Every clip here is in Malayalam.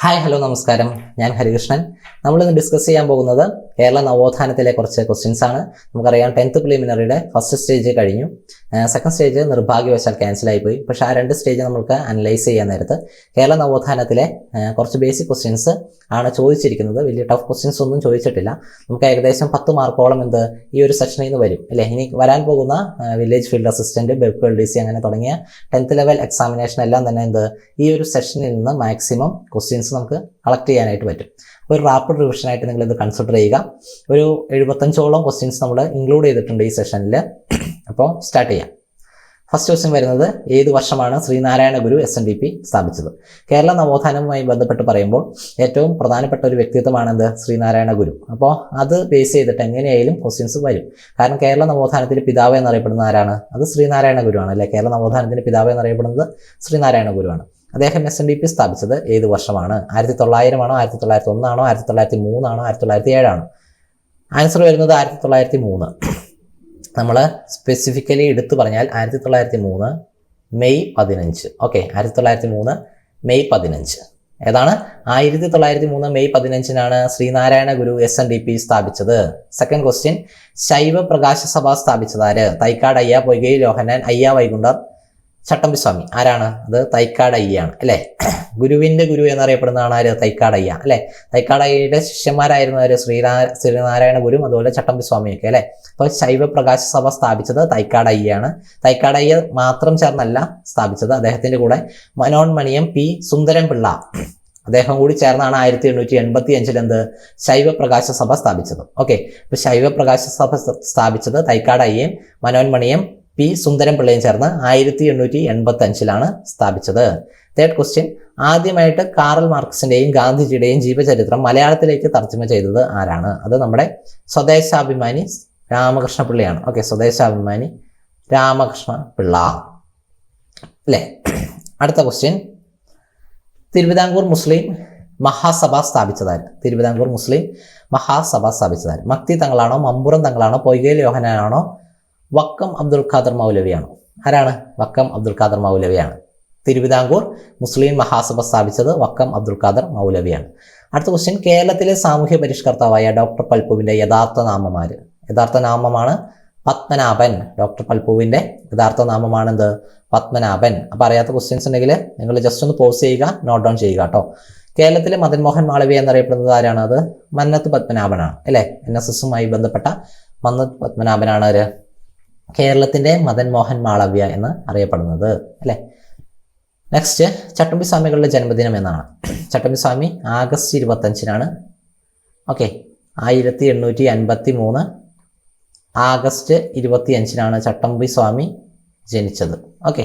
ഹായ് ഹലോ നമസ്കാരം, ഞാൻ ഹരികൃഷ്ണൻ. നമ്മളിന്ന് ഡിസ്കസ് ചെയ്യാൻ പോകുന്നത് കേരള നവോത്ഥാനത്തിലെ കുറച്ച് ക്വസ്റ്റ്യൻസ് ആണ്. നമുക്കറിയാം 10th പ്രിലിമിനറിയുടെ ഫസ്റ്റ് സ്റ്റേജ് കഴിഞ്ഞു. സെക്കൻഡ് സ്റ്റേജ് നിർഭാഗ്യവശാൽ ക്യാൻസലായി പോയി. പക്ഷേ ആ രണ്ട് സ്റ്റേജ് നമുക്ക് അനലൈസ് ചെയ്യാൻ നേരത്ത് കേരള നവോത്ഥാനത്തിലെ കുറച്ച് ബേസിക് ക്വസ്റ്റ്യൻസ് ആണ് ചോദിച്ചിരിക്കുന്നത്. വലിയ ടഫ് ക്വസ്റ്റ്യൻസ് ഒന്നും ചോദിച്ചിട്ടില്ല. നമുക്ക് ഏകദേശം 10 മാർക്കോളം ഈ ഒരു സെക്ഷനിൽ നിന്ന് വരും അല്ലേ. ഇനി വരാൻ പോകുന്ന വില്ലേജ് ഫീൽഡ് അസിസ്റ്റന്റ്, ബെബ് LDC അങ്ങനെ തുടങ്ങിയ 10th ലെവൽ എക്സാമിനേഷൻ എല്ലാം തന്നെ ഈ ഒരു സെഷനിൽ നിന്ന് മാക്സിമം ക്വസ്റ്റ്യൻസ് നമുക്ക് കളക്ട് ചെയ്യാനായിട്ട് പറ്റും. അപ്പോൾ ഒരു റാപ്പിഡ് റിവിഷനായിട്ട് നിങ്ങൾ ഇത് കൺസിഡർ ചെയ്യുക. ഒരു 75ഓളം ക്വസ്റ്റ്യൻസ് നമ്മൾ ഇൻക്ലൂഡ് ചെയ്തിട്ടുണ്ട് ഈ സെഷനിൽ. അപ്പോൾ സ്റ്റാർട്ട് ചെയ്യാം. ഫസ്റ്റ് ക്വസ്റ്റ്യൻ വരുന്നത്, ഏത് വർഷമാണ് ശ്രീനാരായണ ഗുരു SNDP സ്ഥാപിച്ചത്? കേരള നവോത്ഥാനവുമായി ബന്ധപ്പെട്ട് പറയുമ്പോൾ ഏറ്റവും പ്രധാനപ്പെട്ട ഒരു വ്യക്തിത്വമാണ് ശ്രീനാരായണ ഗുരു. അപ്പോൾ അത് ബേസ് ചെയ്തിട്ട് എങ്ങനെയായാലും ക്വസ്റ്റ്യൻസ് വരും. കാരണം കേരള നവോത്ഥാനത്തിന്റെ പിതാവ് എന്നറിയപ്പെടുന്ന ആരാണ്? അത് ശ്രീനാരായണ ഗുരുവാണ് അല്ലേ. കേരള നവോത്ഥാനത്തിന്റെ പിതാവ് എന്നറിയപ്പെടുന്നത് ശ്രീനാരായണ ഗുരുവാണ്. അദ്ദേഹം SNDP സ്ഥാപിച്ചത് ഏത് വർഷമാണ്? 1900 ആണോ, 1901 ആണോ, 1903 ആണോ, 1907 ആണോ? ആൻസർ വരുന്നത് 1903. നമ്മൾ സ്പെസിഫിക്കലി എടുത്തു പറഞ്ഞാൽ 1903 മെയ് 15. Okay, 1903 May 15. ഏതാണ്? 1903 മെയ് 15 ശ്രീനാരായണ ഗുരു SNDP സ്ഥാപിച്ചത്. സെക്കൻഡ് ക്വസ്റ്റ്യൻ, ശൈവ പ്രകാശ സഭ സ്ഥാപിച്ചതാര്? തൈക്കാട് അയ്യ, പൊയ്കൈ ലോഹനാൻ, അയ്യ വൈകുണ്ഠർ, ചട്ടമ്പിസ്വാമി. ആരാണ്? അത് തൈക്കാട് അയ്യാണ് അല്ലെ. ഗുരുവിന്റെ ഗുരു എന്നറിയപ്പെടുന്നതാണ് ആര്? തൈക്കാട് അയ്യ അല്ലെ. തൈക്കാട് അയ്യയുടെ ശിഷ്യന്മാരായിരുന്നു ആര്? ശ്രീനാരായണ ഗുരും അതുപോലെ ചട്ടമ്പിസ്വാമിയൊക്കെ അല്ലെ. അപ്പോൾ ശൈവ പ്രകാശ സഭ സ്ഥാപിച്ചത് തൈക്കാട് അയ്യാണ്. തൈക്കാട് അയ്യ മാത്രം ചേർന്നല്ല സ്ഥാപിച്ചത്, അദ്ദേഹത്തിന്റെ കൂടെ മനോന്മണിയം P സുന്ദരം പിള്ള അദ്ദേഹം കൂടി ചേർന്നാണ് 1885 ശൈവ പ്രകാശ സഭ സ്ഥാപിച്ചത്. ഓക്കെ, അപ്പൊ ശൈവ പ്രകാശ സഭ സ്ഥാപിച്ചത് തൈക്കാട് അയ്യയും മനോന്മണിയം P സുന്ദരം പിള്ളയും ചേർന്ന് 1885 സ്ഥാപിച്ചത്. തേർഡ് ക്വസ്റ്റ്യൻ, ആദ്യമായിട്ട് കാറൽ മാർക്സിന്റെയും ഗാന്ധിജിയുടെയും ജീവചരിത്രം മലയാളത്തിലേക്ക് തർജ്ജമ ചെയ്തത് ആരാണ്? അത് നമ്മുടെ സ്വദേശാഭിമാനി രാമകൃഷ്ണ പിള്ളയാണ്. ഓക്കെ, സ്വദേശാഭിമാനി രാമകൃഷ്ണ പിള്ള അല്ലേ. അടുത്ത ക്വസ്റ്റ്യൻ, തിരുവിതാംകൂർ മുസ്ലിം മഹാസഭ സ്ഥാപിച്ചതാര്? തിരുവിതാംകൂർ മുസ്ലിം മഹാസഭ സ്ഥാപിച്ചതാര്? മക്തി തങ്ങളാണോ, മമ്പുറം തങ്ങളാണോ, പൊയ്കൈ ലോഹനാനാണോ, വക്കം അബ്ദുൽ ഖാദർ മൗലവിയാണോ? ആരാണ്? വക്കം അബ്ദുൽ ഖാദർ മൗലവിയാണ്. തിരുവിതാംകൂർ മുസ്ലിം മഹാസഭ സ്ഥാപിച്ചത് വക്കം അബ്ദുൽ ഖാദർ മൗലവിയാണ്. അടുത്ത ക്വസ്റ്റ്യൻ, കേരളത്തിലെ സാമൂഹ്യ പരിഷ്കർത്താവായ ഡോക്ടർ പൽപ്പുവിന്റെ യഥാർത്ഥ നാമമാര്? യഥാർത്ഥ നാമമാണ് പത്മനാഭൻ. ഡോക്ടർ പൽപ്പുവിന്റെ യഥാർത്ഥ നാമമാണ് പത്മനാഭൻ. അപ്പൊ അറിയാത്ത ക്വസ്റ്റ്യൻസ് ഉണ്ടെങ്കിൽ നിങ്ങൾ ജസ്റ്റ് ഒന്ന് പോസ് ചെയ്യുക, നോട്ട് ഡൗൺ ചെയ്യുക കേട്ടോ. കേരളത്തിലെ മദൻ മോഹൻ മാളവ്യ എന്നറിയപ്പെടുന്നത് ആരാണ്? അത് മന്നത്ത് പത്മനാഭനാണ് അല്ലെ. NSSുമായി ബന്ധപ്പെട്ട മന്നത്ത് പത്മനാഭനാണ് ആര്? കേരളത്തിന്റെ മദൻ മോഹൻ മാളവ്യ എന്ന് അറിയപ്പെടുന്നത് അല്ലെ. നെക്സ്റ്റ്, ചട്ടമ്പിസ്വാമികളുടെ ജന്മദിനം എന്നാണ്? Chattampiswami August 25. Okay, 1853 August 25 Chattampiswami ജനിച്ചത്. Okay,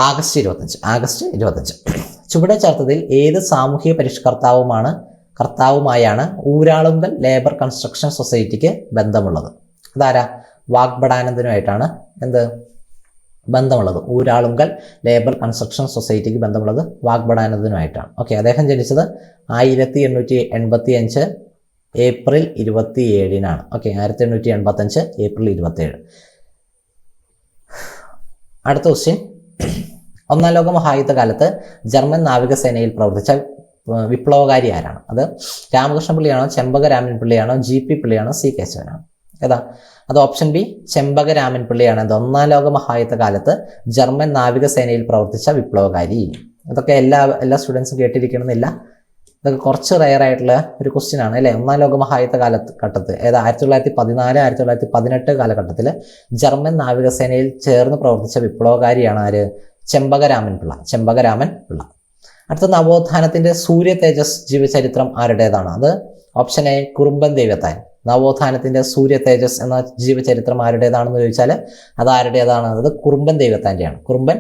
August 25. ചുവടെ ചേർത്തതിൽ ഏത് സാമൂഹിക കർത്താവുമായാണ് ഊരാളുങ്കൽ ലേബർ കൺസ്ട്രക്ഷൻ സൊസൈറ്റിക്ക് ബന്ധമുള്ളത്? അതാരാ? വാഗ്ബടാനന്ദനുമായിട്ടാണ് ബന്ധമുള്ളത്. ഊരാളുങ്കൽ ലേബർ കൺസ്ട്രക്ഷൻ സൊസൈറ്റിക്ക് ബന്ധമുള്ളത് വാഗ്ബടാനന്ദനുമായിട്ടാണ്. ഓക്കെ, അദ്ദേഹം ജനിച്ചത് 1885 ഏപ്രിൽ 27. Okay, 1885 April 27. അടുത്ത ക്വസ്റ്റ്യൻ, ഒന്നാം ലോക മഹായുദ്ധ കാലത്ത് ജർമ്മൻ നാവികസേനയിൽ പ്രവർത്തിച്ച വിപ്ലവകാരി ആരാണ്? അത് രാമകൃഷ്ണ പിള്ളയാണോ, ചെമ്പകരാമൻ പിള്ളയാണോ, GP പിള്ളയാണോ, C കേശവനാണോ? ഏതാ? അത് ഓപ്ഷൻ ബി, ചെമ്പകരാമൻ പിള്ളയാണ്. ഒന്നാം ലോക മഹായുദ്ധ കാലത്ത് ജർമ്മൻ നാവികസേനയിൽ പ്രവർത്തിച്ച വിപ്ലവകാരി. ഇതൊക്കെ എല്ലാ സ്റ്റുഡൻസും കേട്ടിരിക്കണമെന്നില്ല. ഇതൊക്കെ കുറച്ച് റെയർ ആയിട്ടുള്ള ഒരു ക്വസ്റ്റ്യൻ ആണ് അല്ലേ. ഒന്നാം ലോക മഹായുദ്ധ ഘട്ടത്തിൽ 1914, 1918 കാലഘട്ടത്തിൽ ജർമ്മൻ നാവികസേനയിൽ ചേർന്ന് പ്രവർത്തിച്ച വിപ്ലവകാരിയാണ് ആര്? ചെമ്പകരാമൻ പിള്ള. അടുത്ത, നവോത്ഥാനത്തിന്റെ സൂര്യ തേജസ് ജീവചരിത്രം ആരുടേതാണ്? അത് ഓപ്ഷൻ എ, കുറുമ്പൻ ദൈവത്താൻ. നവോത്ഥാനത്തിന്റെ സൂര്യ തേജസ് എന്ന ജീവചരിത്രം ആരുടേതാണെന്ന് ചോദിച്ചാൽ അത് ആരുടേതാണ്? അത് കുറുമ്പൻ ദൈവത്താന്റെയാണ്. കുറുമ്പൻ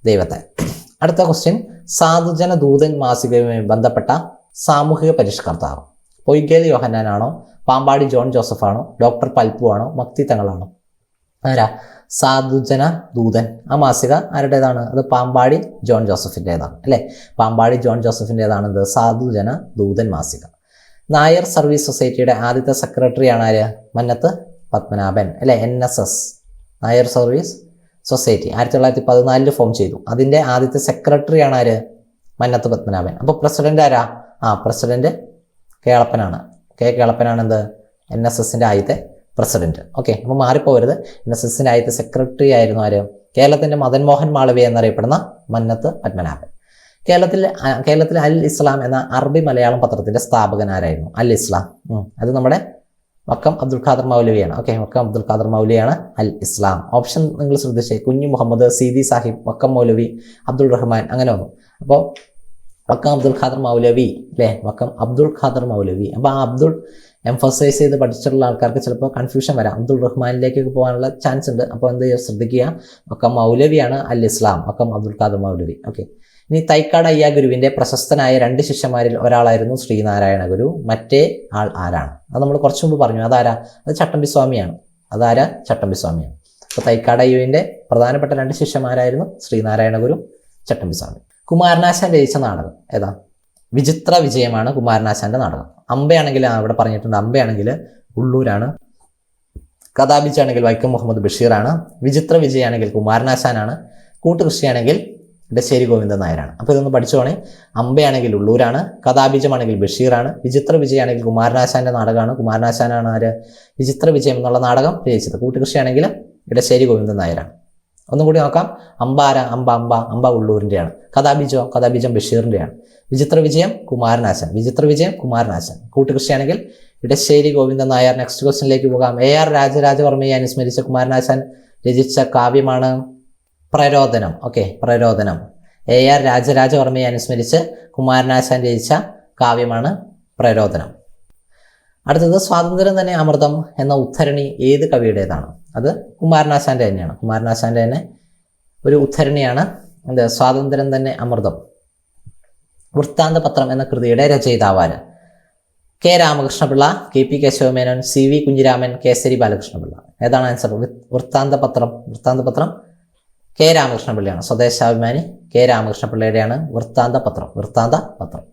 ദൈവത്താൻ. അടുത്ത ക്വസ്റ്റ്യൻ, സാധുജന ദൂതൻ മാസികയുമായി ബന്ധപ്പെട്ട സാമൂഹിക പരിഷ്കർത്താവ്? പൊയ്കൈ യോഹന്നാനാണോ, പാമ്പാടി ജോൺ ജോസഫ് ആണോ, ഡോക്ടർ പൽപ്പു ആണോ, മക്തി തങ്ങളാണോ? ആരാ? സാധുജന ദൂതൻ. ആ മാസിക ആരുടേതാണ്? അത് പാമ്പാടി ജോൺ ജോസഫിൻ്റെതാണ് അല്ലെ. പാമ്പാടി ജോൺ ജോസഫിൻ്റെതാണ് സാധുജന ദൂതൻ മാസിക. നായർ സർവീസ് സൊസൈറ്റിയുടെ ആദ്യത്തെ സെക്രട്ടറിയാണ് ആര്? മന്നത്ത് പത്മനാഭൻ അല്ലെ. NSS Nair service society 1914 form ചെയ്തു. അതിൻ്റെ ആദ്യത്തെ സെക്രട്ടറിയാണ് ആര്? മന്നത്ത് പത്മനാഭൻ. അപ്പോൾ പ്രസിഡന്റ് ആരാ? പ്രസിഡന്റ് കേളപ്പനാണ്. കേളപ്പനാണ് എന്ത് NSSന്റെ ആദ്യത്തെ പ്രസിഡന്റ്. ഓക്കെ, അപ്പോൾ മാറിപ്പോകരുത്. NSSന്റെ ആദ്യത്തെ സെക്രട്ടറി ആയിരുന്നു ആര്? കേരളത്തിന്റെ മദൻ മോഹൻ മാളവ്യ എന്നറിയപ്പെടുന്ന മന്നത്ത് പത്മനാഭൻ. കേരളത്തിൽ അൽ ഇസ്ലാം എന്ന അറബി മലയാളം പത്രത്തിന്റെ സ്ഥാപകനാരായിരുന്നു? അൽ ഇസ്ലാം, അത് നമ്മുടെ വക്കം അബ്ദുൽ ഖാദർ മൗലവിയാണ്. ഓക്കെ, വക്കം അബ്ദുൽ ഖാദർ മൗലവിയാണ് അൽ ഇസ്ലാം. ഓപ്ഷൻ നിങ്ങൾ ശ്രദ്ധിച്ചേ, കുഞ്ഞു മുഹമ്മദ്, സീതി സാഹിബ്, വക്കം മൗലവി, അബ്ദുൾ റഹ്മാൻ, അങ്ങനെ വന്നു. അപ്പോൾ വക്കം അബ്ദുൽ ഖാദർ മൗലവി അല്ലേ, വക്കം അബ്ദുൽ ഖാദർ മൗലവി. അപ്പോൾ ആ അബ്ദുൾ എംഫസൈസ് ചെയ്ത് പഠിച്ചിട്ടുള്ള ആൾക്കാർക്ക് ചിലപ്പോൾ കൺഫ്യൂഷൻ വരാം. അബ്ദുൾ റഹ്മാനിലേക്കൊക്കെ പോകാനുള്ള ചാൻസ് ഉണ്ട്. അപ്പോൾ എന്ത് ശ്രദ്ധിക്കുക, വക്കം മൗലവിയാണ് അൽ ഇസ്ലാം, വക്കം അബ്ദുൽ ഖാദർ മൗലവി. ഓക്കെ, ഇനി തൈക്കാട് അയ്യ ഗുരുവിന്റെ പ്രശസ്തനായ 2 ശിഷ്യന്മാരിൽ ഒരാളായിരുന്നു ശ്രീനാരായണ ഗുരു. മറ്റേ ആൾ ആരാണ്? അത് നമ്മൾ കുറച്ചു മുമ്പ് പറഞ്ഞു. അതാരാ? അത് ചട്ടമ്പി സ്വാമിയാണ്. അതാരാ? ചട്ടമ്പി സ്വാമിയാണ്. അപ്പോൾ തൈക്കാട് അയ്യുവിന്റെ പ്രധാനപ്പെട്ട 2 ശിഷ്യന്മാരായിരുന്നു ശ്രീനാരായണ ഗുരു, ചട്ടമ്പി സ്വാമി. കുമാരനാശാൻ രചിച്ച നാടകം ഏതാ? വിചിത്ര വിജയമാണ് കുമാരനാശാന്റെ നാടകം. അമ്പയാണെങ്കിൽ അവിടെ പറഞ്ഞിട്ടുണ്ട്, അമ്പയാണെങ്കിൽ ഉള്ളൂരാണ്. കഥാബിജാണെങ്കിൽ വൈക്കം മുഹമ്മദ് ബഷീറാണ്. വിചിത്ര വിജയാണെങ്കിൽ കുമാരനാശാനാണ്. കൂട്ടുകൃഷിയാണെങ്കിൽ ഇടശ്ശേരി ഗോവിന്ദൻ നായരാണ്. അപ്പോൾ ഇതൊന്ന് പഠിച്ചോണേ. അമ്പയാണെങ്കിൽ ഉള്ളൂരാണ്, കഥാബീജമാണെങ്കിൽ ബഷീറാണ്, വിചിത്ര വിജയാണെങ്കിൽ കുമാരനാശാന്റെ നാടകമാണ്. കുമാരനാശാനാണ് ആര്? വിചിത്ര വിജയം എന്നുള്ള നാടകം രചിച്ചത്. കൂട്ടുകൃഷിയാണെങ്കിൽ ഇടശ്ശേരി ഗോവിന്ദൻ നായരാണ്. ഒന്നും കൂടി നോക്കാം. അമ്പ ആരാ? അമ്പ ഉള്ളൂരിൻ്റെയാണ്. കഥാബീജം ബഷീറിൻ്റെയാണ്. വിചിത്ര വിജയം കുമാരനാശാൻ, വിചിത്ര വിജയം കുമാരനാശാൻ. കൂട്ടുകൃഷിയാണെങ്കിൽ ഇടശ്ശേരി ഗോവിന്ദൻ നായർ. നെക്സ്റ്റ് ക്വസ്റ്റ്യനിലേക്ക് പോകാം. AR രാജരാജവർമ്മയെ അനുസ്മരിച്ച കുമാരനാശാൻ രചിച്ച കാവ്യമാണ് പ്രരോദനം. ഓക്കെ, പ്രരോദനം. AR രാജരാജവർമ്മയെ അനുസ്മരിച്ച് കുമാരനാശാൻ രചിച്ച കാവ്യമാണ് പ്രരോദനം. അടുത്തത് സ്വാതന്ത്ര്യം തന്നെ അമൃതം എന്ന ഉദ്ധരണി ഏത് കവിയുടേതാണ്? അത് കുമാരനാശാന്റെ തന്നെയാണ്. കുമാരനാശാന്റെ തന്നെ ഒരു ഉദ്ധരണിയാണ് എന്ത്? സ്വാതന്ത്ര്യം തന്നെ അമൃതം. വൃത്താന്ത പത്രം എന്ന കൃതിയുടെ രചയിതാവാര്? K. Ramakrishna Pillai, KP Kesava Menon, CV Kunhiraman, Kesari Balakrishna Pillai. ഏതാണ് ആൻസർ? വൃത്താന്ത പത്രം K. രാമകൃഷ്ണപിള്ളയാണ്. സ്വദേശാഭിമാനി K. രാമകൃഷ്ണപിള്ളയുടെയാണ് വൃത്താന്ത പത്രം.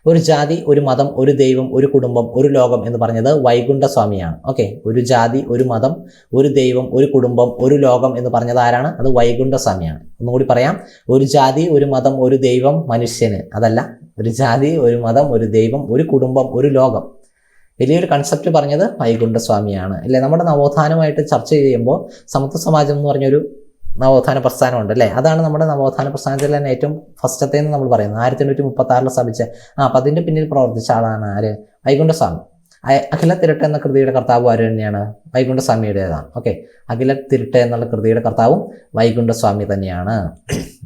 ഒരു ജാതി, ഒരു മതം, ഒരു ദൈവം, ഒരു കുടുംബം, ഒരു ലോകം എന്ന് പറഞ്ഞത് വൈകുണ്ഠസ്വാമിയാണ്. ഓക്കെ, ഒരു ജാതി, ഒരു മതം, ഒരു ദൈവം, ഒരു കുടുംബം, ഒരു ലോകം എന്ന് പറഞ്ഞത് ആരാണ്? അത് വൈകുണ്ഠസ്വാമിയാണ്. ഒന്നുകൂടി പറയാം. ഒരു ജാതി, ഒരു മതം, ഒരു ദൈവം, മനുഷ്യന്. അതല്ല, ഒരു ജാതി, ഒരു മതം, ഒരു ദൈവം, ഒരു കുടുംബം, ഒരു ലോകം. വലിയൊരു കൺസെപ്റ്റ് പറഞ്ഞത് വൈകുണ്ഠസ്വാമിയാണ് അല്ലേ. നമ്മുടെ നവോത്ഥാനമായിട്ട് ചർച്ച ചെയ്യുമ്പോൾ സമത്വ സമാജം എന്ന് പറഞ്ഞൊരു നവോത്ഥാന പ്രസ്ഥാനമുണ്ട് അല്ലേ. അതാണ് നമ്മുടെ നവോത്ഥാന പ്രസ്ഥാനത്തിൽ തന്നെ ഏറ്റവും ഫസ്റ്റത്തേന്ന് നമ്മൾ പറയുന്നത്. 1836 സ്ഥാപിച്ച അപ്പം അതിൻ്റെ പിന്നിൽ പ്രവർത്തിച്ച ആളാണ് ആര്? വൈകുണ്ഠസ്വാമി. അഖില തിരുട്ട് എന്ന കൃതിയുടെ കർത്താവ് ആര് തന്നെയാണ്? വൈകുണ്ഠസ്വാമിയുടേതാണ്. ഓക്കെ, അഖില തിരുട്ട് എന്നുള്ള കൃതിയുടെ കർത്താവും വൈകുണ്ഠസ്വാമി തന്നെയാണ്.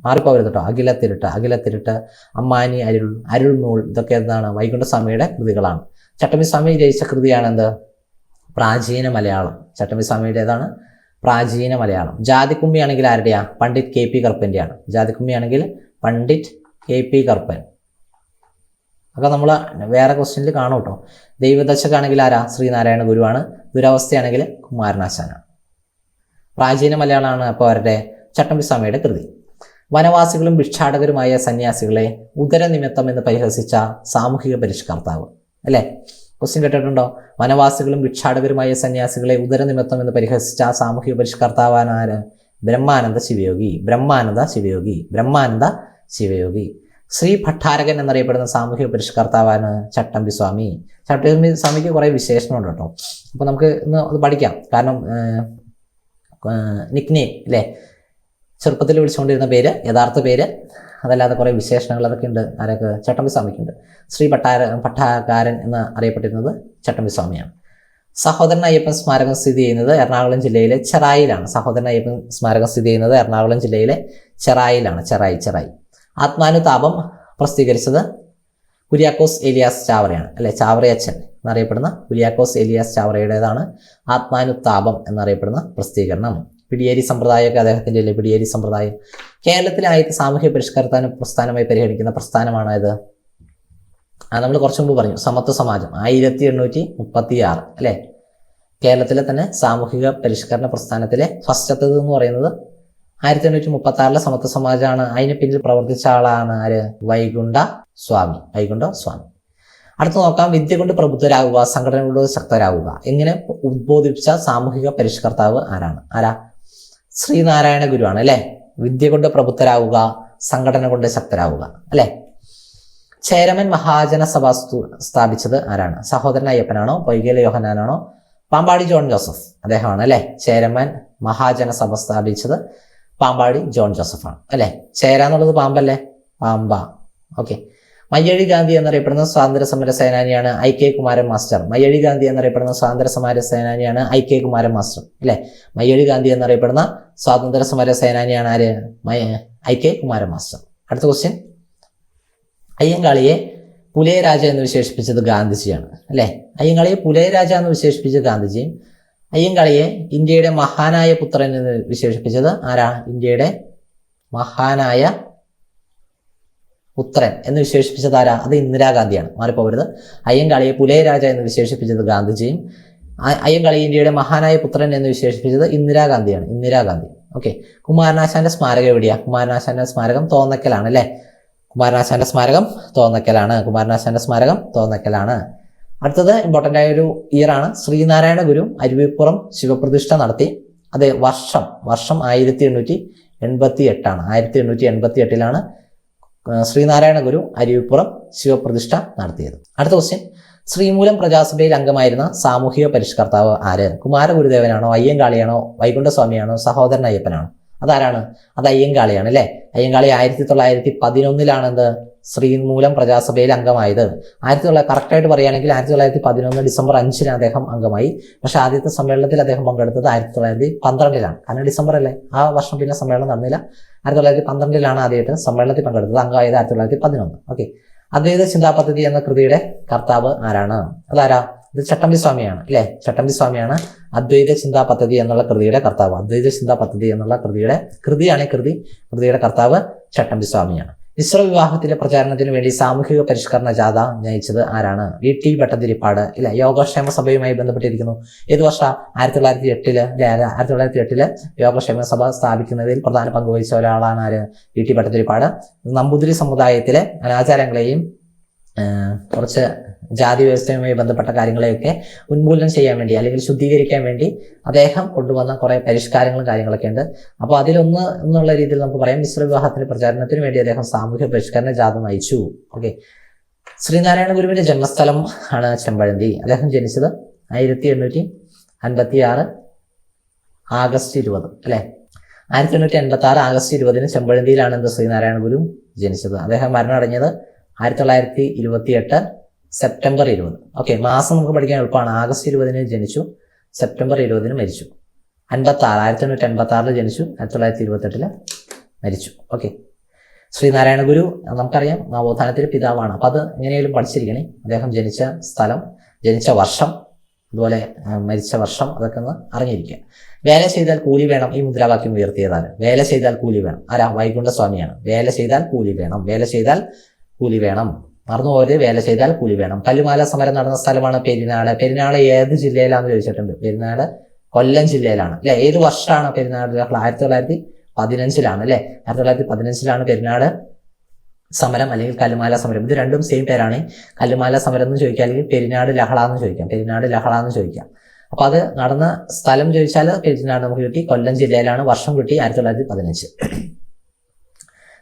മാറിപ്പോകരുത് കേട്ടോ. അഖില തിരുട്ട്, അമ്മാനി അരുൾനൂൽ, ഇതൊക്കെ എന്താണ്? വൈകുണ്ഠസ്വാമിയുടെ കൃതികളാണ്. ചട്ടമ്പി സ്വാമി രചിച്ച കൃതിയാണ് എന്ത്? പ്രാചീന മലയാളം. ചട്ടമ്പി സ്വാമിയുടേതാണ് പ്രാചീന മലയാളം. ജാതിക്കുമ്മിയാണെങ്കിൽ ആരുടെയാ? പണ്ഡിറ്റ് KP കറുപ്പൻ്റെയാണ്. ജാതിക്കുമ്മിയാണെങ്കിൽ പണ്ഡിറ്റ് KP കറുപ്പൻ. ഒക്കെ നമ്മൾ വേറെ ക്വസ്റ്റ്യനിൽ കാണും കേട്ടോ. ദൈവദശകാണെങ്കിൽ ആരാ? ശ്രീനാരായണ ഗുരുവാണ്. ദുരവസ്ഥയാണെങ്കിൽ കുമാരനാശാനാണ്. പ്രാചീന മലയാളമാണ് അപ്പോൾ അവരുടെ ചട്ടമ്പി സ്വാമിയുടെ കൃതി. വനവാസികളും ഭിക്ഷാടകരുമായ സന്യാസികളെ ഉദരനിമിത്തം എന്ന് പരിഹസിച്ച സാമൂഹിക പരിഷ്കർത്താവ് അല്ലേ? ക്വസ്റ്റ്യൻ കേട്ടിട്ടുണ്ടോ? വനവാസികളും ഭിക്ഷാടകരുമായ സന്യാസികളെ ഉദരനിമിത്തം എന്ന് പരിഹസിച്ച സാമൂഹിക പരിഷ്കർത്താവാണ് ആര്? ബ്രഹ്മാനന്ദ ശിവയോഗി. ശ്രീ ഭട്ടാരകൻ എന്നറിയപ്പെടുന്ന സാമൂഹിക പരിഷ്കർത്താവാണ് ചട്ടമ്പി സ്വാമി. ചട്ടമ്പി സ്വാമിക്ക് കുറേ വിശേഷണമുണ്ട് കേട്ടോ. അപ്പോൾ നമുക്ക് ഇന്ന് അത് പഠിക്കാം. കാരണം നിക്നെയിം അല്ലേ, ചെറുപ്പത്തിൽ വിളിച്ചുകൊണ്ടിരുന്ന പേര്, യഥാർത്ഥ പേര്, അതല്ലാതെ കുറേ വിശേഷണങ്ങൾ അതൊക്കെ ഉണ്ട്. ആരൊക്കെ? ചട്ടമ്പി സ്വാമിക്കുണ്ട്. ശ്രീ ഭട്ടാകാരൻ എന്ന് അറിയപ്പെട്ടിരുന്നത് ചട്ടമ്പി സ്വാമിയാണ്. സഹോദരൻ അയ്യപ്പൻ സ്മാരകം സ്ഥിതി ചെയ്യുന്നത് എറണാകുളം ജില്ലയിലെ ചെറായിലാണ്. ചെറായി. ആത്മാനുതാപം പ്രസിദ്ധീകരിച്ചത് കുര്യാക്കോസ് ഏലിയാസ് ചാവറയാണ് അല്ലെ. ചാവറയച്ചൻ എന്നറിയപ്പെടുന്ന കുര്യാക്കോസ് ഏലിയാസ് ചാവറയുടേതാണ് ആത്മാനുതാപം എന്നറിയപ്പെടുന്ന പ്രസിദ്ധീകരണം. പിടിയേരി സമ്പ്രദായമൊക്കെ അദ്ദേഹത്തിൻ്റെ അല്ലേ? പിടിയേരി സമ്പ്രദായം കേരളത്തിലെ ആദ്യത്തെ സാമൂഹ്യ പരിഷ്കർത്താന പ്രസ്ഥാനമായി പരിഗണിക്കുന്ന പ്രസ്ഥാനമാണ് ഇത്. നമ്മൾ കുറച്ചു മുമ്പ് പറഞ്ഞു സമത്വ സമാജം 1836 അല്ലേ. കേരളത്തിലെ തന്നെ സാമൂഹിക പരിഷ്കരണ പ്രസ്ഥാനത്തിലെ ഫസ്റ്റത്തത് എന്ന് പറയുന്നത് 1836 സമത്വ സമാജമാണ്. അതിന് പിന്നിൽ പ്രവർത്തിച്ച ആളാണ് ആര്? വൈകുണ്ഠ സ്വാമി. അടുത്ത് നോക്കാം. വിദ്യ കൊണ്ട് പ്രബുദ്ധരാകുക, സംഘടന കൊണ്ട് ശക്തരാകുക എങ്ങനെ ഉദ്ബോധിപ്പിച്ച സാമൂഹിക പരിഷ്കർത്താവ് ആരാ? ശ്രീനാരായണ ഗുരുവാണ് അല്ലേ. വിദ്യ കൊണ്ട് പ്രബുദ്ധരാകുക, സംഘടന കൊണ്ട് ശക്തരാകുക അല്ലേ. ചേരമൻ മഹാജന സഭ സ്ഥാപിച്ചത് ആരാണ്? സഹോദരൻ അയ്യപ്പനാണോ, വൈകല യോഹന്നാനാണോ, പാമ്പാടി ജോൺ ജോസഫ്? അദ്ദേഹമാണ് അല്ലെ. ചേരമൻ മഹാജന സഭ സ്ഥാപിച്ചത് പാമ്പാടി ജോൺ ജോസഫ് ആണ് അല്ലെ. ചേര എന്നുള്ളത് പാമ്പല്ലേ, പാമ്പ. ഓക്കെ. മയ്യഴി ഗാന്ധി എന്നറിയപ്പെടുന്ന സ്വാതന്ത്ര്യ സമര സേനാനിയാണ് IK കുമാരൻ മാസ്റ്റർ. മയ്യഴി ഗാന്ധി എന്നറിയപ്പെടുന്ന സ്വാതന്ത്ര്യ സമര സേനാനിയാണ് IK കുമാരൻ മാസ്റ്റർ അല്ലെ. മയ്യഴി ഗാന്ധി എന്നറിയപ്പെടുന്ന സ്വാതന്ത്ര്യ സമര സേനാനിയാണ് ആര്? IK Kumaran master. അടുത്ത ക്വസ്റ്റ്യൻ, അയ്യങ്കാളിയെ പുലയ രാജ എന്ന് വിശേഷിപ്പിച്ചത് ഗാന്ധിജിയാണ് അല്ലെ. അയ്യങ്കാളിയെ പുലയ രാജ എന്ന് വിശേഷിപ്പിച്ചത് ഗാന്ധിജിയും അയ്യങ്കാളിയെ ഇന്ത്യയുടെ മഹാനായ പുത്രൻ എന്ന് വിശേഷിപ്പിച്ചത് ആരാ? ഇന്ത്യയുടെ മഹാനായ പുത്രൻ എന്ന് വിശേഷിപ്പിച്ചത് ആരാ? അത് ഇന്ദിരാഗാന്ധിയാണ്. മാറിപ്പോകരുത്. അയ്യങ്കാളിയെ പുലയ രാജ എന്ന് വിശേഷിപ്പിച്ചത് ഗാന്ധിജിയും അയ്യങ്കാളി ഇന്ത്യയുടെ മഹാനായ പുത്രൻ എന്ന് വിശേഷിപ്പിച്ചത് ഇന്ദിരാഗാന്ധിയാണ്. ഇന്ദിരാഗാന്ധി. ഓക്കെ. കുമാരനാശാന്റെ സ്മാരകം എവിടെയാ? കുമാരനാശാന്റെ സ്മാരകം തോന്നക്കലാണ് അല്ലെ. കുമാരനാശാന്റെ സ്മാരകം തോന്നക്കലാണ്. കുമാരനാശാന്റെ സ്മാരകം തോന്നക്കലാണ്. അടുത്തത് ഇമ്പോർട്ടൻ്റ് ആയ ഒരു ഇയർ ആണ്. ശ്രീനാരായണ ഗുരു അരുവിപ്പുറം ശിവപ്രതിഷ്ഠ നടത്തി. അത് വർഷം 1888 ആണ്. 1888 ശ്രീനാരായണ ഗുരു അരുവിപ്പുറം ശിവപ്രതിഷ്ഠ നടത്തിയത്. അടുത്ത ക്വസ്റ്റ്യൻ, ശ്രീമൂലം പ്രജാസഭയിൽ അംഗമായിരുന്ന സാമൂഹിക പരിഷ്കർത്താവ് ആര്? കുമാരഗുരുദേവനാണോ, അയ്യങ്കാളിയാണോ, വൈകുണ്ഠസ്വാമിയാണോ, സഹോദരൻ അയ്യപ്പനാണോ? അതാരാണ്? അത് അയ്യങ്കാളിയാണ് അല്ലെ. അയ്യങ്കാളി 1911 എന്ത് ശ്രീമൂലം പ്രജാസഭയിൽ അംഗമായത്. കറക്റ്റായിട്ട് പറയുകയാണെങ്കിൽ 1911 ഡിസംബർ 5 അദ്ദേഹം അംഗമായി. പക്ഷെ ആദ്യത്തെ സമ്മേളനത്തിൽ അദ്ദേഹം പങ്കെടുത്തത് 1912 കാരണം ഡിസംബർ അല്ലേ. ആ വർഷം പിന്നെ സമ്മേളനം നടന്നില്ല. 1912 ആദ്യമായിട്ട് സമ്മേളനത്തിൽ പങ്കെടുത്തത്. അംഗമായത് 1911. ഓക്കെ. അദ്വൈത ചിന്താ പദ്ധതി എന്ന കൃതിയുടെ കർത്താവ് ആരാണ്? അതാരാ? ഇത് ചട്ടമ്പി സ്വാമിയാണ് അല്ലെ. ചട്ടമ്പി സ്വാമിയാണ് അദ്വൈത ചിന്താ പദ്ധതി എന്നുള്ള കൃതിയുടെ കർത്താവ്. അദ്വൈത ചിന്താ പദ്ധതി എന്നുള്ള കൃതിയുടെ കർത്താവ് ചട്ടമ്പി സ്വാമിയാണ്. മിശ്ര വിവാഹത്തിന്റെ പ്രചാരണത്തിന് വേണ്ടി സാമൂഹിക പരിഷ്കരണ ജാഥ നയിച്ചത് ആരാണ്? VT ഭട്ടതിരിപ്പാട് ഇല്ല. യോഗക്ഷേമ സഭയുമായി ബന്ധപ്പെട്ടിരിക്കുന്നു. ഏത് വർഷം? 1908 യോഗക്ഷേമ സഭ സ്ഥാപിക്കുന്നതിൽ പ്രധാന പങ്ക് വഹിച്ച ഒരാളാണ് ആര്? VT ഭട്ടതിരിപ്പാട്. നമ്പൂതിരി സമുദായത്തിലെ അനാചാരങ്ങളെയും കുറച്ച് ജാതി വ്യവസ്ഥയുമായി ബന്ധപ്പെട്ട കാര്യങ്ങളെയൊക്കെ ഉന്മൂലനം ചെയ്യാൻ വേണ്ടി അല്ലെങ്കിൽ ശുദ്ധീകരിക്കാൻ വേണ്ടി അദ്ദേഹം കൊണ്ടുവന്ന കുറെ പരിഷ്കാരങ്ങളും കാര്യങ്ങളൊക്കെ ഉണ്ട്. അപ്പോൾ അതിലൊന്ന് എന്നുള്ള രീതിയിൽ നമുക്ക് പറയാം, മിശ്ര വിവാഹത്തിന്റെ പ്രചാരണത്തിന് വേണ്ടി അദ്ദേഹം സാമൂഹ്യ പരിഷ്കരണ ജാഥ നയിച്ചു. ഓക്കെ. ശ്രീനാരായണ ഗുരുവിന്റെ ജന്മസ്ഥലം ആണ് ചെമ്പഴന്തി. അദ്ദേഹം ജനിച്ചത് 1856 ആഗസ്റ്റ് 20 അല്ലെ. 1886 ആഗസ്റ്റ് 20 ചെമ്പഴന്തിയിലാണ് ശ്രീനാരായണ ഗുരു ജനിച്ചത്. അദ്ദേഹം മരണമടഞ്ഞത് 1928 സെപ്റ്റംബർ 20. ഓക്കെ. മാസം നമുക്ക് പഠിക്കാൻ എളുപ്പമാണ്. ആഗസ്റ്റ് 20 ജനിച്ചു, സെപ്റ്റംബർ 20 മരിച്ചു. 1986 ജനിച്ചു, 1928 മരിച്ചു. ഓക്കെ. ശ്രീനാരായണ ഗുരു നമുക്കറിയാം നവോത്ഥാനത്തിന്റെ പിതാവാണ്. അപ്പൊ അത് എങ്ങനെയാലും പഠിച്ചിരിക്കണേ. അദ്ദേഹം ജനിച്ച സ്ഥലം, ജനിച്ച വർഷം, അതുപോലെ മരിച്ച വർഷം, അതൊക്കെ ഒന്ന് അറിഞ്ഞിരിക്കുക. വേല ചെയ്താൽ കൂലി വേണം ഈ മുദ്രാവാക്യം ഉയർത്തിയതാണ്. വേല ചെയ്താൽ കൂലി വേണം. ആരാ? വൈകുണ്ഠസ്വാമിയാണ്. വേല ചെയ്താൽ കൂലി വേണം. വേല ചെയ്താൽ കൂലി വേണം. മറന്നുപോയത്. വേല ചെയ്താൽ കൂലി വേണം. കല്ലുമാല സമരം നടന്ന സ്ഥലമാണ് പെരിനാട്. പെരിനാട് ഏത് ജില്ലയിലാണെന്ന് ചോദിച്ചിട്ടുണ്ട്. പെരിനാട് കൊല്ലം ജില്ലയിലാണ് അല്ലെ. ഏത് വർഷമാണ് പെരിനാട്? 1915 അല്ലെ. 1915 പെരിനാട് സമരം അല്ലെങ്കിൽ കല്ലുമാല സമരം. ഇത് രണ്ടും സെയിം പേരാണ്. കല്ലുമാല സമരം എന്ന് ചോദിക്കാം, അല്ലെങ്കിൽ പെരിനാട് ലഹള എന്ന് ചോദിക്കാം. പെരിനാട് ലഹള എന്ന് ചോദിക്കാം. അപ്പൊ അത് നടന്ന സ്ഥലം ചോദിച്ചാൽ പെരിനാട് നമുക്ക് കിട്ടി. കൊല്ലം ജില്ലയിലാണ്. വർഷം കിട്ടി 1915.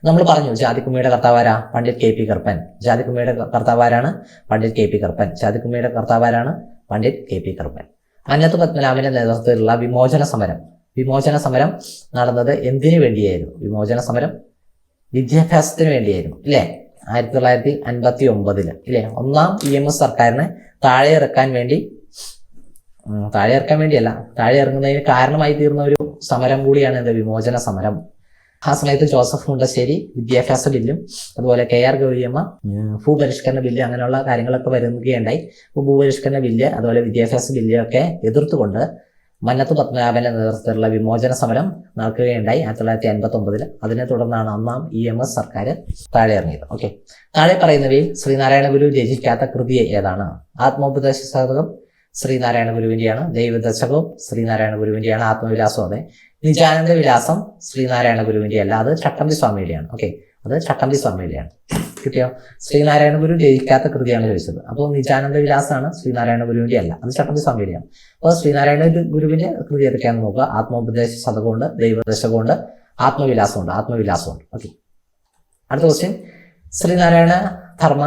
നമ്മൾ പറഞ്ഞു ജാതിക്കുമ്മിയുടെ കർത്താവാരാ? Pandit KP Karuppan. ജാതിക്കുമ്മിയുടെ കർത്താവാരാണ്? Pandit KP Karuppan. ജാതിക്കുമ്മിയുടെ കർത്താവാരാണ്? Pandit KP Karuppan. Mannath പത്മനാഭന്റെ നേതൃത്വത്തിലുള്ള വിമോചന സമരം നടന്നത് എന്തിനു വേണ്ടിയായിരുന്നു? വിമോചന സമരം വിദ്യാഭ്യാസത്തിന് വേണ്ടിയായിരുന്നു ഇല്ലേ. 1959 ഇല്ലേ. ഒന്നാം EMS സർക്കാരിനെ താഴെ ഇറക്കാൻ വേണ്ടിയല്ല, താഴെ ഇറങ്ങുന്നതിന് കാരണമായി തീർന്ന ഒരു സമരം കൂടിയാണ് എന്ത്? വിമോചന സമരം. ആ സമയത്ത് ജോസഫ് മുണ്ടശ്ശേരി വിദ്യാഭ്യാസ ബില്ലും അതുപോലെ KR ഗൗരിയമ്മ ഭൂപരിഷ്കരണ ബില്ല് അങ്ങനെയുള്ള കാര്യങ്ങളൊക്കെ വരുകയുണ്ടായി. ഭൂപരിഷ്കരണ ബില്ല് അതുപോലെ വിദ്യാഭ്യാസ ബില്ലൊക്കെ എതിർത്തുകൊണ്ട് മന്നത്ത് പത്മനാഭന്റെ നേതൃത്വത്തിലുള്ള വിമോചന സമരം നടക്കുകയുണ്ടായി 1959. അതിനെ തുടർന്നാണ് ഒന്നാം EMS സർക്കാർ താഴെ ഇറങ്ങിയത്. ഓക്കെ. താഴെ പറയുന്നവയിൽ ശ്രീനാരായണ ഗുരു രചിക്കാത്ത കൃതി ഏതാണ്? ആത്മോപദേശ ശതകം ശ്രീനാരായണ ഗുരുവിന്റെയാണ്. ദൈവദശകവും ശ്രീനാരായണ ഗുരുവിന്റെയാണ്. ആത്മവിലാസം അതെ. നിജാനന്ദ വിലാസം ശ്രീനാരായണ ഗുരുവിന്റെ അല്ല, അത് ചട്ടമ്പി സ്വാമിയുടെയാണ്. ഓക്കെ. അത് ചട്ടമ്പി സ്വാമിയുടെയാണ്. കിട്ടിയോ? ശ്രീനാരായണ ഗുരു രചിക്കാത്ത കൃതിയാണ് ചോദിച്ചത്. അപ്പോൾ നിജാനന്ദ വിലാസമാണ്, ശ്രീനാരായണ ഗുരുവിന്റെ അല്ല, അത് ചട്ടമ്പി സ്വാമിയുടെയാണ്. അപ്പോൾ ശ്രീനാരായണ ഗുരുവിന്റെ കൃതി ഏതൊക്കെയാണെന്ന് നോക്കുക. ആത്മോപദേശ ശതകമുണ്ട്, ദൈവദശകമുണ്ട്, ആത്മവിലാസമുണ്ട്. ഓക്കെ. അടുത്ത ക്വസ്റ്റ്യൻ, ശ്രീനാരായണ ധർമ്മ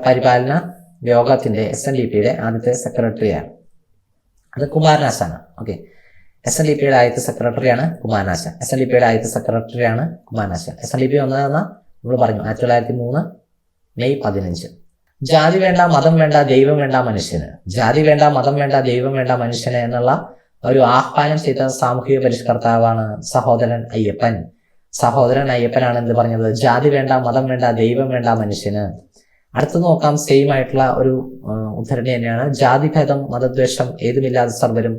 പരിപാലന യോഗത്തിന്റെ SNDPയുടെ ആദ്യത്തെ സെക്രട്ടറിയാണ്. അത് കുമാരനാശാനാണ്. ഓക്കെ, SNDPയുടെ ആദ്യത്തെ സെക്രട്ടറിയാണ് കുമാരനാശാൻ. SNDPയുടെ ആദ്യത്തെ സെക്രട്ടറിയാണ് കുമാരനാശാൻ. SNDP വന്നതെന്ന നമ്മൾ പറഞ്ഞു 1903 മെയ് 15. ജാതി വേണ്ട, മതം വേണ്ട, ദൈവം വേണ്ട മനുഷ്യന്. ജാതി വേണ്ട, മതം വേണ്ട, ദൈവം വേണ്ട മനുഷ്യന് എന്നുള്ള ഒരു ആഹ്വാനം ചെയ്ത സാമൂഹിക പരിഷ്കർത്താവാണ് സഹോദരൻ അയ്യപ്പൻ. സഹോദരൻ അയ്യപ്പനാണ് എന്ത് പറഞ്ഞത്? ജാതി വേണ്ട, മതം വേണ്ട, ദൈവം വേണ്ട മനുഷ്യന്. അടുത്ത് നോക്കാം, സെയിം ആയിട്ടുള്ള ഒരു ഉദ്ധരണി തന്നെയാണ്. ജാതിഭേദം മതദ്വേഷം ഏതുമില്ലാതെ സർവരും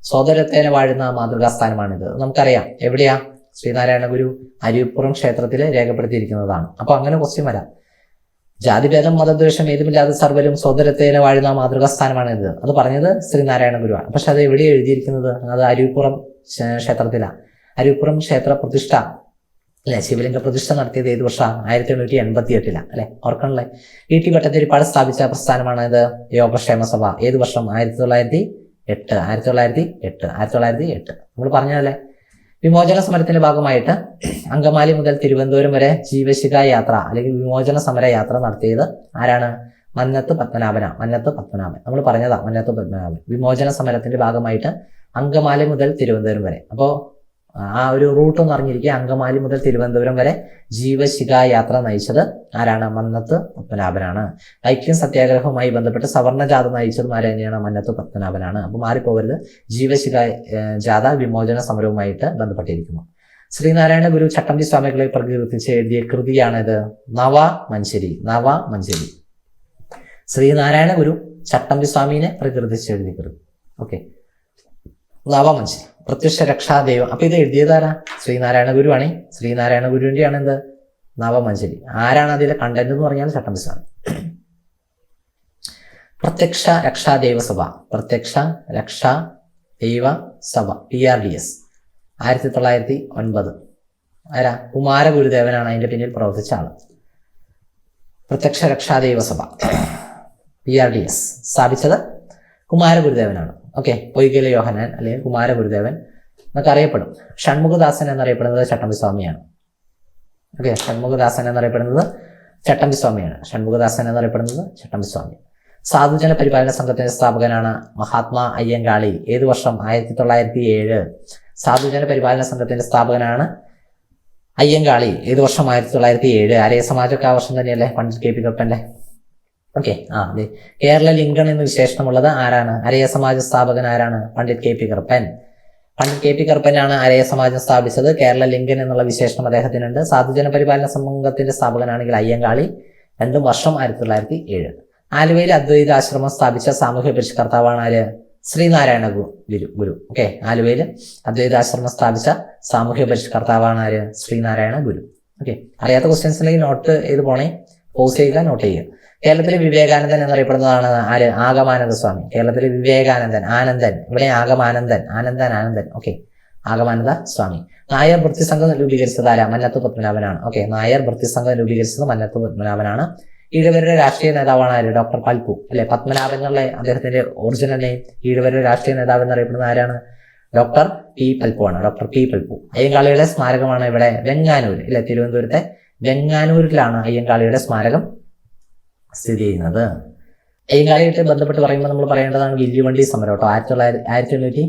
സോദരത്തേനെ വാഴുന്ന മാതൃകാസ്ഥാനമാണിത്. നമുക്കറിയാം എവിടെയാ? ശ്രീനാരായണ ഗുരു അരിപ്പുറം ക്ഷേത്രത്തിൽ രേഖപ്പെടുത്തിയിരിക്കുന്നതാണ്. അപ്പൊ അങ്ങനെ ക്വസ്റ്റ്യൻ വരാം. ജാതിഭേദം മതദ്വേഷം ഏതുമില്ലാതെ സർവരും സോദരത്തേനെ വാഴുന്ന മാതൃകാസ്ഥാനമാണിത്. അത് പറഞ്ഞത് ശ്രീനാരായണ ഗുരുവാണ്. പക്ഷെ അത് എവിടെ എഴുതിയിരിക്കുന്നത്? അത് അരിപ്പുറം ക്ഷേത്രത്തിലാണ്. അരിപ്പുറം ക്ഷേത്ര പ്രതിഷ്ഠ അല്ലെ, ശിവലിംഗ പ്രതിഷ്ഠ നടത്തിയത് ഏത് വർഷം? 1888 അല്ലെ, ഓർക്കണല്ലേ. E.T. ഭട്ടതിരിപ്പാട് സ്ഥാപിച്ച പ്രസ്ഥാനമാണ് ഇത് യോഗക്ഷേമ സഭ. ഏത് വർഷം? 1908. നമ്മൾ പറഞ്ഞതല്ലേ. വിമോചന സമരത്തിന്റെ ഭാഗമായിട്ട് അങ്കമാലി മുതൽ തിരുവനന്തപുരം വരെ ജീവശിഖ യാത്ര അല്ലെങ്കിൽ വിമോചന സമര യാത്ര നടത്തിയത് ആരാണ്? മന്നത്ത് പത്മനാഭൻ. നമ്മൾ പറഞ്ഞതാ, മന്നത്ത് പത്മനാഭൻ. വിമോചന സമരത്തിന്റെ ഭാഗമായിട്ട് അങ്കമാലി മുതൽ തിരുവനന്തപുരം വരെ. അപ്പോൾ ആ ഒരു റൂട്ട് ഒന്ന് അറിഞ്ഞിരിക്കുക. അങ്കമാലി മുതൽ തിരുവനന്തപുരം വരെ ജീവശിഖ യാത്ര നയിച്ചത് ആരാണ്? മന്നത്ത് പത്മനാഭനാണ്. ഐക്യം സത്യാഗ്രഹവുമായി ബന്ധപ്പെട്ട് സവർണ ജാഥ നയിച്ചത് ആര് തന്നെയാണ്? മന്നത്ത് പത്മനാഭനാണ്. അപ്പൊ മാറിപ്പോകരുത്. ജീവശിഖ ജാഥ വിമോചന സമരവുമായിട്ട് ബന്ധപ്പെട്ടിരിക്കുന്നു. ശ്രീനാരായണ ഗുരു ചട്ടമ്പി സ്വാമികളെ പ്രകീർത്തിച്ച് എഴുതിയ കൃതിയാണിത് നവമഞ്ചരി. ശ്രീനാരായണ ഗുരു ചട്ടമ്പി സ്വാമിനെ പ്രകീർത്തിച്ച് എഴുതിയ കൃതി. ഓക്കെ, നവമഞ്ചരി, പ്രത്യക്ഷ രക്ഷാദൈവം. അപ്പൊ ഇത് എഴുതിയതാരാ? ശ്രീനാരായണ ഗുരുവാണ്. ശ്രീനാരായണ ഗുരുവിന്റെയാണ് എന്ത്? നവമഞ്ചരി. ആരാണ് അതിലെ കണ്ടന്റ് എന്ന് പറഞ്ഞാൽ ചട്ടമ്പി സ്വാമി. പ്രത്യക്ഷ രക്ഷാ ദൈവസഭ, PRDS 1909. ആരാ? കുമാരഗുരുദേവനാണ് അതിന്റെ പിന്നിൽ പ്രവർത്തിച്ച ആള്. പ്രത്യക്ഷ രക്ഷാ ദൈവസഭ PRDS സ്ഥാപിച്ചത് കുമാരഗുരുദേവനാണ്. ഓക്കെ, പൊയ്കയിലെ യോഹന്നാൻ അല്ലെങ്കിൽ കുമാരഗുരുദേവൻ എന്നൊക്കെ അറിയപ്പെടും. ഷൺമുഖദാസൻ എന്നറിയപ്പെടുന്നത് ചട്ടമ്പി സ്വാമിയാണ്. ഓക്കെ, ഷൺമുഖദാസൻ എന്നറിയപ്പെടുന്നത് ചട്ടമ്പി സ്വാമി. സാധുജന പരിപാലന സംഘത്തിന്റെ സ്ഥാപകനാണ് മഹാത്മാ അയ്യങ്കാളി. ഏത് വർഷം? 1907. സാധുജന പരിപാലന സംഘത്തിന്റെ സ്ഥാപകനാണ് അയ്യങ്കാളി. ഏത് വർഷം? 1907. ആര്യ സമാജമൊക്കെ ആ വർഷം തന്നെയല്ലേ? പണ്ഡിറ്റ് KP കറുപ്പന്റെ. ഓക്കെ, അതെ. കേരള ലിംഗൺ എന്ന് വിശേഷണമുള്ളത് ആരാണ്? അരയ സമാജ സ്ഥാപകൻ ആരാണ്? പണ്ഡിറ്റ് KP കറുപ്പൻ. പണ്ഡിറ്റ് KP കറുപ്പനാണ് അരയ സമാജം സ്ഥാപിച്ചത്. കേരള ലിംഗൻ എന്നുള്ള വിശേഷണം അദ്ദേഹത്തിനുണ്ട്. സാധുജന പരിപാലന സംഘത്തിന്റെ സ്ഥാപകനാണെങ്കിൽ അയ്യങ്കാളി. രണ്ടും വർഷം 1907. ആലുവയിൽ അദ്വൈത ആശ്രമം സ്ഥാപിച്ച സാമൂഹ്യ പരിഷ്കർത്താവാണ് ആര്? ശ്രീനാരായണ ഗുരു. ഓക്കെ, ആലുവയിൽ അദ്വൈതാശ്രമം സ്ഥാപിച്ച സാമൂഹ്യ പരിഷ്കർത്താവാണ് ആര്? ശ്രീനാരായണ ഗുരു. ഓക്കെ, അറിയാത്ത ക്വസ്റ്റ്യൻസ് ഉണ്ടെങ്കിൽ നോട്ട് ചെയ്ത് പോണേ, പോസ് ചെയ്യുക, നോട്ട് ചെയ്യുക. കേരളത്തിലെ വിവേകാനന്ദൻ എന്നറിയപ്പെടുന്നതാണ് ആര്? ആഗമാനന്ദ സ്വാമി. കേരളത്തിലെ വിവേകാനന്ദൻ, ആനന്ദൻ, ഇവിടെ ആനന്ദൻ. ഓക്കെ, ആഗമാനന്ദ സ്വാമി. നായർ വൃത്തിസംഘം രൂപീകരിച്ചത് ആരാ? മന്നത്ത് പത്മനാഭനാണ്. ഓക്കെ, നായർ വൃത്തിസംഘം രൂപീകരിച്ചത് മന്നത്ത് പത്മനാഭനാണ്. ഈഴവരുടെ രാഷ്ട്രീയ നേതാവാണ് ആര്? ഡോക്ടർ പൽപ്പു. അല്ലെ, പത്മനാഭൻ എന്നുള്ള അദ്ദേഹത്തിന്റെ ഒറിജിനൽ നെയിം. ഈഴവരുടെ രാഷ്ട്രീയ നേതാവ് എന്നറിയപ്പെടുന്ന ആരാണ്? ഡോക്ടർ പി പൽപ്പു ആണ്. അയ്യങ്കാളിയുടെ സ്മാരകമാണ് ഇവിടെ വെങ്ങാനൂർ. അല്ലെ, തിരുവനന്തപുരത്തെ വെങ്ങാനൂരിലാണ് അയ്യങ്കാളിയുടെ സ്മാരകം സ്ഥിതി ചെയ്യുന്നത്. അയ്യങ്കാളിയായിട്ട് ബന്ധപ്പെട്ട് പറയുമ്പോൾ നമ്മൾ പറയേണ്ടതാണ് വില്ലുവണ്ടി സമരം കേട്ടോ. 1893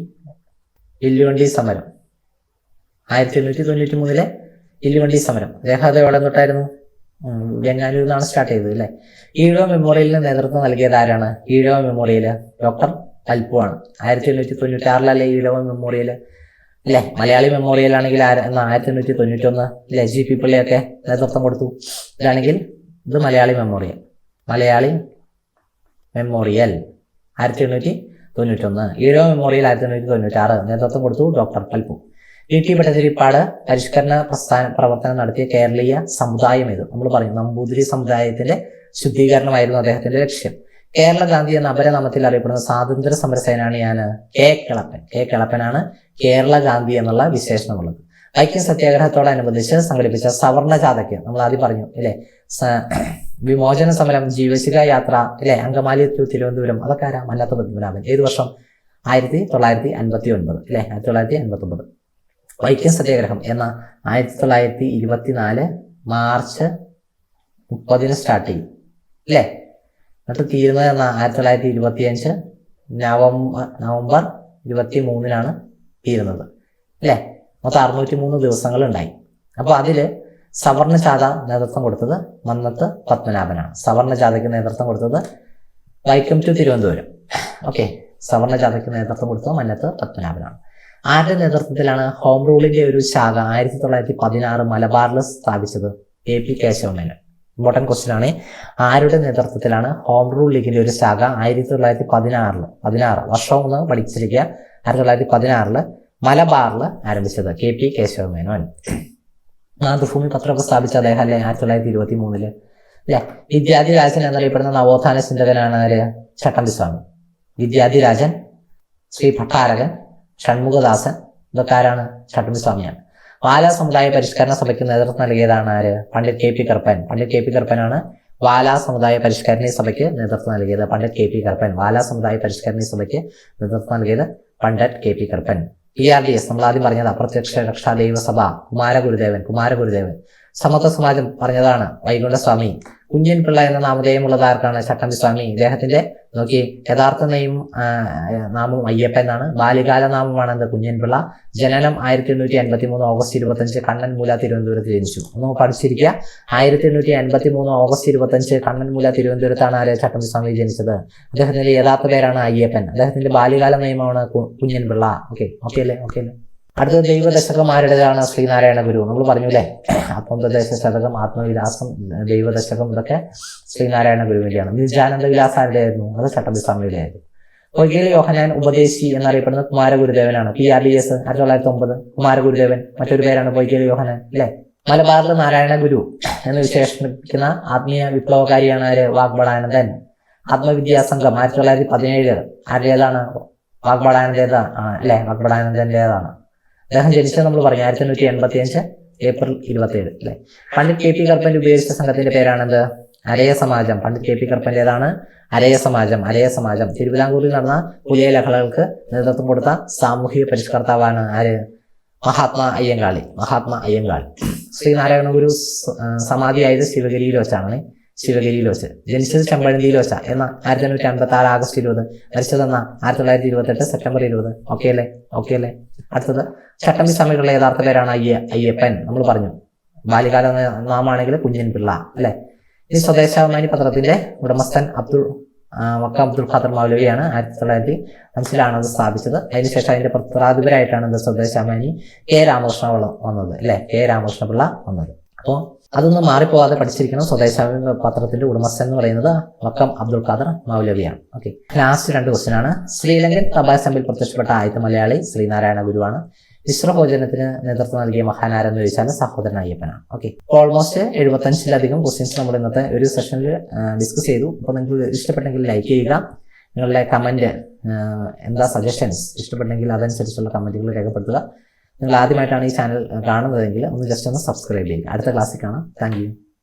1893 വില്ലുവണ്ടി സമരം. അദ്ദേഹം അത് എവിടെ തൊട്ടായിരുന്നു? വെങ്ങാനൂരിൽ നിന്നാണ് സ്റ്റാർട്ട് ചെയ്തത് അല്ലെ. ഈഴവ മെമ്മോറിയലിന് നേതൃത്വം നൽകിയത് ആരാണ്? ഈഴവ മെമ്മോറിയൽ ഡോക്ടർ പൽപ്പു ആണ്. 1896 ഈഴവ മെമ്മോറിയൽ അല്ലെ. മലയാളി മെമ്മോറിയൽ ആണെങ്കിൽ 1891 അല്ലെ, GP പിള്ളയൊക്കെ നേതൃത്വം കൊടുത്തു. ഇതാണെങ്കിൽ ഇത് മലയാളി മെമ്മോറിയൽ 1891. ഈഴവ മെമ്മോറിയൽ 1896 നേതൃത്വം കൊടുത്തു ഡോക്ടർ പൽപ്പു. E.T. ഭട്ടതിരിപ്പാട് പരിഷ്കരണ പ്രവർത്തനം നടത്തിയ കേരളീയ സമുദായം ഇത്. നമ്മൾ പറയും നമ്പൂതിരി സമുദായത്തിന്റെ ശുദ്ധീകരണമായിരുന്നു അദ്ദേഹത്തിന്റെ ലക്ഷ്യം. കേരള ഗാന്ധി എന്ന അപരനാമത്തിൽ അറിയപ്പെടുന്ന സ്വാതന്ത്ര്യ സമര സേനാനിയാണ് K. കിളപ്പനാണ് കേരള ഗാന്ധി എന്നുള്ള വിശേഷണമുള്ളത്. ഐക്യ സത്യാഗ്രഹത്തോടനുബന്ധിച്ച് സംഘടിപ്പിച്ച സവർണ ജാഥയ്ക്ക് നമ്മൾ ആദ്യം പറഞ്ഞു അല്ലെ, വിമോചന സമരം, ജീവശിഖ യാത്ര അല്ലെ, അങ്കമാലി ടു തിരുവനന്തപുരം, അതൊക്കെ ആരാ? മന്നത്ത് പത്മനാഭൻ. ഏത് വർഷം? 1959 അല്ലെ, 1959. വൈക്കം സത്യാഗ്രഹം എന്ന 1924 മാർച്ച് 30 സ്റ്റാർട്ട് ചെയ്യും. അല്ലേ? എന്നിട്ട് തീരുന്നത് 1925 നവംബർ 23 തീരുന്നത്, അല്ലേ? മൊത്തം 603 ദിവസങ്ങൾ ഉണ്ടായി. അപ്പോൾ അതിൽ സവർണജാഥ നേതൃത്വം കൊടുത്തത് മന്നത്ത് പത്മനാഭനാണ്. സവർണജാഥയ്ക്ക് നേതൃത്വം കൊടുത്തത് വൈക്കം ടു തിരുവനന്തപുരം. ഓക്കെ, സവർണജാഥയ്ക്ക് നേതൃത്വം കൊടുത്തത് മന്നത്ത് പത്മനാഭനാണ്. ആരുടെ നേതൃത്വത്തിലാണ് ഹോം റൂളിന്റെ ഒരു ശാഖ 1916 മലബാറിൽ സ്ഥാപിച്ചത്? AP കേശവമേനോൻ. ഇമ്പോർട്ടൻറ്റ് ക്വസ്റ്റ്യൻ ആണ്. ആരുടെ നേതൃത്വത്തിലാണ് ഹോം റൂൾ ലീഗിന്റെ ഒരു ശാഖ 1916 വർഷവും ഒന്ന് പഠിച്ചിരിക്കുക, 1916 മലബാറിൽ ആരംഭിച്ചത്? KP കേശവമേനോൻ. മാതൃഭൂമി പത്രമൊക്കെ സ്ഥാപിച്ച അദ്ദേഹം അല്ലേ 1923 അല്ലെ? വിദ്യാധിരാജൻ എന്നറിയപ്പെടുന്ന നവോത്ഥാന ചിന്തകനാണ് ആര്? ചട്ടമ്പിസ്വാമി. വിദ്യാധിരാജൻ, ശ്രീ ഭട്ടാരകൻ, ഷൺമുഖദാസൻ, ഇതൊക്കെ ആരാണ്? ചട്ടമ്പിസ്വാമിയാണ്. വാല സമുദായ പരിഷ്കരണ സഭയ്ക്ക് നേതൃത്വം നൽകിയതാണ് ആര്? പണ്ഡിറ്റ് KP കറുപ്പൻ. പണ്ഡിറ്റ് KP കറുപ്പനാണ് വാല സമുദായ പരിഷ്കരണ സഭയ്ക്ക് നേതൃത്വം നൽകിയത്. പണ്ഡിറ്റ് KP കറുപ്പൻ. വാല സമുദായ പരിഷ്കരണ സഭയ്ക്ക് നേതൃത്വം നൽകിയത് പണ്ഡിറ്റ് KP കറുപ്പൻ. PRDS നമ്മൾ ആദ്യം പറഞ്ഞത് അപ്രത്യക്ഷ രക്ഷാ ദൈവസഭ, കുമാരഗുരുദേവൻ. സമത്വ സമാജം പറഞ്ഞതാണ് വൈകുണ്ഠസ്വാമി. കുഞ്ഞൻ പിള്ള എന്ന നാമധേയമുള്ളത് ആർക്കാണ്? ചട്ടമ്പിസ്വാമി. ഇദ്ദേഹത്തിന്റെ നോക്കി യഥാർത്ഥ നാമം അയ്യപ്പൻ എന്നാണ്. ബാല്യകാല നാമമാണ് എന്ത്? കുഞ്ഞൻ പിള്ള. ജനനം 1883 ഓഗസ്റ്റ് 25 കണ്ണൻമൂല തിരുവനന്തപുരത്ത് ജനിച്ചു. ഒന്ന് പഠിച്ചിരിക്കുക. 1883 ഓഗസ്റ്റ് 25 കണ്ണൻമൂല തിരുവനന്തപുരത്താണ് ആര്? ചട്ടമ്പിസ്വാമി ജനിച്ചത്. അദ്ദേഹത്തിന്റെ യഥാർത്ഥ പേരാണ് അയ്യപ്പൻ. അദ്ദേഹത്തിന്റെ ബാല്യകാല നിയമമാണ് കുഞ്ഞൻ പിള്ള. ഓക്കെ അല്ലേ? അടുത്ത ദൈവദശകം ആരുടേതാണ്? ശ്രീനാരായണ ഗുരു. നമ്മൾ പറഞ്ഞു അല്ലേ, ആത്മോപദേശ ശതകം, ആത്മവിലാസം, ദൈവദശകം, ഇതൊക്കെ ശ്രീനാരായണ ഗുരുവിന്റെയാണ്. നിജാനന്ദ വിലാസം ആരുടെയായിരുന്നു? അത് ചട്ടമ്പിസ്വാമിയുടെ ആയിരുന്നു. പൊയ്കേൽ യോഹന്നാൻ ഉപദേശി എന്നറിയപ്പെടുന്നത് കുമാരഗുരുദേവനാണ്. PRDS 1909 കുമാരഗുരുദേവൻ. മറ്റൊരു പേരാണ് പൊയ്കേൽ യോഹന്നാൻ, അല്ലെ? മലബാറിൽ നാരായണ ഗുരു എന്ന് വിശേഷിപ്പിക്കുന്ന ആത്മീയ വിപ്ലവകാരിയാണ് ആര്? വാഗ്ബടാനന്ദൻ. ആത്മവിദ്യാസംഘം 1917 ആരുടേതാണ്? വാഗ്ബടാനന്ദേതാണ്, അല്ലെ? വാഗ്ബടാനന്ദന്റേതാണ്. അദ്ദേഹം ജനിച്ചത് നമ്മൾ പറഞ്ഞു 1885 ഏപ്രിൽ 27, അല്ലെ? പണ്ഡിറ്റ് KP കറുപ്പൻ ഉപയോഗിച്ച സംഘത്തിന്റെ പേരാണെന്ത്? അരയ സമാജം. പണ്ഡിറ്റ് KP കറുപ്പന്റേതാണ് അരയ സമാജം. തിരുവിതാംകൂറിൽ നടന്ന പുലിയ ലഹളകൾക്ക് നേതൃത്വം കൊടുത്ത സാമൂഹിക പരിഷ്കർത്താവാണ് ആര്? മഹാത്മാ അയ്യങ്കാളി. ശ്രീനാരായണ ഗുരു സമാധിയായത് ശിവഗിരിയിൽ വെച്ചാണ്. ജനിച്ചത് ചെമ്പഴന്തിയിൽ വെച്ച എന്ന 1956 ആഗസ്റ്റ് 20, മരിച്ചതെന്ന 1928 സെപ്റ്റംബർ 20. ഓക്കെ അല്ലേ? അടുത്തത് ചട്ടമ്പിസ്വാമികളുടെ യഥാർത്ഥ പേരാണ് അയ്യപ്പൻ. നമ്മൾ പറഞ്ഞു ബാല്യകാല നാമാണെങ്കിൽ കുഞ്ഞൻ പിള്ള, അല്ലെ? ഈ സ്വദേശാഭിമാനി പത്രത്തിന്റെ ഉടമസ്ഥൻ അബ്ദുൽ ഖാദർ മൗലവിയാണ്. 1905 അത് സ്ഥാപിച്ചത്. അതിനുശേഷം അതിന്റെ പത്രാധിപരായിട്ടാണ് സ്വദേശാഭിമാനി K രാമകൃഷ്ണപിള്ള വന്നത്, അല്ലെ? K രാമകൃഷ്ണപിള്ള വന്നത്. അപ്പോൾ അതൊന്നും മാറിപ്പോകാതെ പഠിച്ചിരിക്കണം. സ്വദേശാഭിമാനി പത്രത്തിന്റെ ഉടമസ്ഥൻ എന്ന് പറയുന്നത് വക്കം അബ്ദുൽ ഖാദർ മൗലവിയാണ്. ഓക്കെ, ലാസ്റ്റ് 2 ക്വസ്റ്റ്യൻ ആണ്. ശ്രീലങ്കൻ തപാൽ സ്റ്റാമ്പിൽ പ്രത്യക്ഷപ്പെട്ട ആദ്യത്തെ മലയാളി ശ്രീനാരായണ ഗുരുവാണ്. മിശ്രഭോജനത്തിന് നേതൃത്വം നൽകിയ മഹാനാരെന്ന് ചോദിച്ചാൽ സഹോദരൻ അയ്യപ്പനാണ്. ഓക്കെ, ഓൾമോസ്റ്റ് 75-ലധികം ക്വസ്റ്റ്യൻസ് നമ്മൾ ഇന്നത്തെ ഒരു സെഷനിൽ ഡിസ്കസ് ചെയ്തു. അപ്പോൾ നിങ്ങൾക്ക് ഇഷ്ടപ്പെട്ടെങ്കിൽ ലൈക്ക് ചെയ്യുക. നിങ്ങളുടെ കമന്റ് എന്താ സജഷൻസ് ഇഷ്ടപ്പെട്ടെങ്കിൽ അതനുസരിച്ചുള്ള കമന്റുകൾ രേഖപ്പെടുത്തുക. നിങ്ങൾ ആദ്യമായിട്ടാണ് ഈ ചാനൽ കാണുന്നതെങ്കിൽ ഒന്ന് ജസ്റ്റ് ഒന്ന് സബ്സ്ക്രൈബ് ചെയ്യുക. അടുത്ത ക്ലാസ്സിൽ കാണാം. Thank you.